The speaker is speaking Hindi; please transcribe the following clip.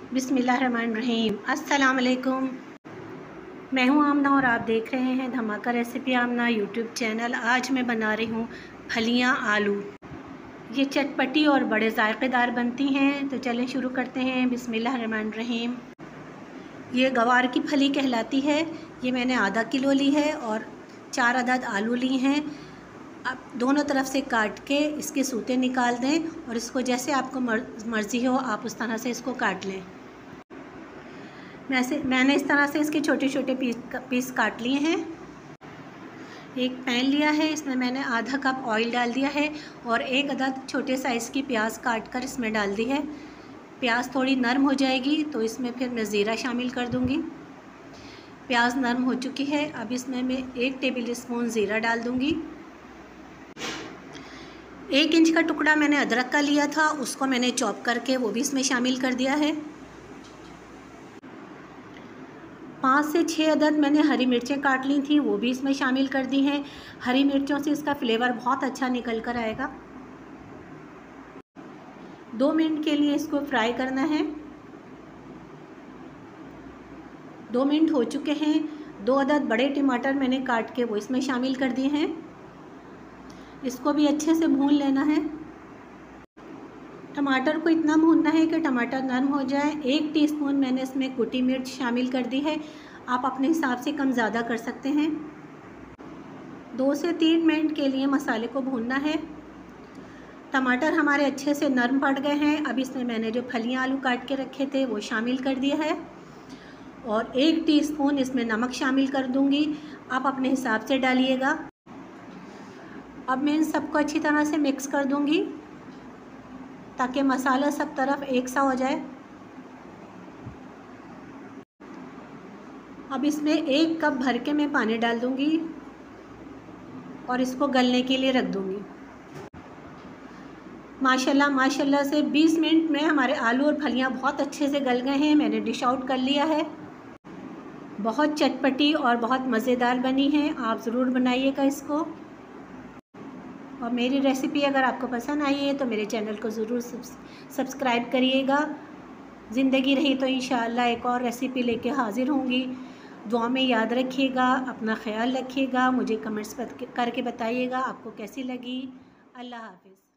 बिस्मिल्लाहिर्रहमानिर्रहीम। अस्सलाम वालेकुम। मैं हूं आमना और आप देख रहे हैं धमाका रेसिपी आमना यूट्यूब चैनल। आज मैं बना रही हूं फलियां आलू। ये चटपटी और बड़े ज़ायक़ेदार बनती हैं। तो चलें शुरू करते हैं। बिस्मिल्लाहिर्रहमानिर्रहीम। ये गवार की फली कहलाती है। ये मैंने आधा किलो ली है और 4 अदद आलू ली हैं। आप दोनों तरफ से काट के इसके सूते निकाल दें और इसको जैसे आपको मर्ज़ी हो आप उस तरह से इसको काट लें। मैंने इस तरह से इसके छोटे छोटे पीस काट लिए हैं। एक पैन लिया है, इसमें मैंने आधा कप ऑयल डाल दिया है और 1 अदद छोटे साइज़ की प्याज काट कर इसमें डाल दी है। प्याज थोड़ी नरम हो जाएगी तो इसमें फिर मैं ज़ीरा शामिल कर दूंगी। प्याज नरम हो चुकी है, अब इसमें मैं 1 टेबल स्पून ज़ीरा डाल दूंगी। 1 इंच का टुकड़ा मैंने अदरक का लिया था, उसको मैंने चॉप करके वो भी इसमें शामिल कर दिया है। 5 से 6 अदद मैंने हरी मिर्चें काट ली थी, वो भी इसमें शामिल कर दी हैं। हरी मिर्चों से इसका फ्लेवर बहुत अच्छा निकल कर आएगा। 2 मिनट के लिए इसको फ्राई करना है। 2 मिनट हो चुके हैं। 2 अदद बड़े टमाटर मैंने काट के वो इसमें शामिल कर दिए हैं। इसको भी अच्छे से भून लेना है। टमाटर को इतना भूनना है कि टमाटर नरम हो जाए। 1 टीस्पून मैंने इसमें कुटी मिर्च शामिल कर दी है। आप अपने हिसाब से कम ज़्यादा कर सकते हैं। 2 से 3 मिनट के लिए मसाले को भूनना है। टमाटर हमारे अच्छे से नरम पड़ गए हैं। अब इसमें मैंने जो फलियां आलू काट के रखे थे वो शामिल कर दिया है और 1 टीस्पून इसमें नमक शामिल कर दूंगी। आप अपने हिसाब से डालिएगा। अब मैं इन सबको अच्छी तरह से मिक्स कर दूंगी ताकि मसाला सब तरफ एक सा हो जाए। अब इसमें 1 कप भर के मैं पानी डाल दूंगी और इसको गलने के लिए रख दूंगी। माशाल्लाह से 20 मिनट में हमारे आलू और फलियां बहुत अच्छे से गल गए हैं। मैंने डिश आउट कर लिया है। बहुत चटपटी और बहुत मज़ेदार बनी है। आप ज़रूर बनाइएगा इसको। और मेरी रेसिपी अगर आपको पसंद आई है तो मेरे चैनल को ज़रूर सब्सक्राइब करिएगा। ज़िंदगी रही तो इंशाअल्लाह एक और रेसिपी लेके हाज़िर होंगी। दुआ में याद रखिएगा, अपना ख्याल रखिएगा। मुझे कमेंट्स करके बताइएगा आपको कैसी लगी। अल्लाह हाफ़िज़।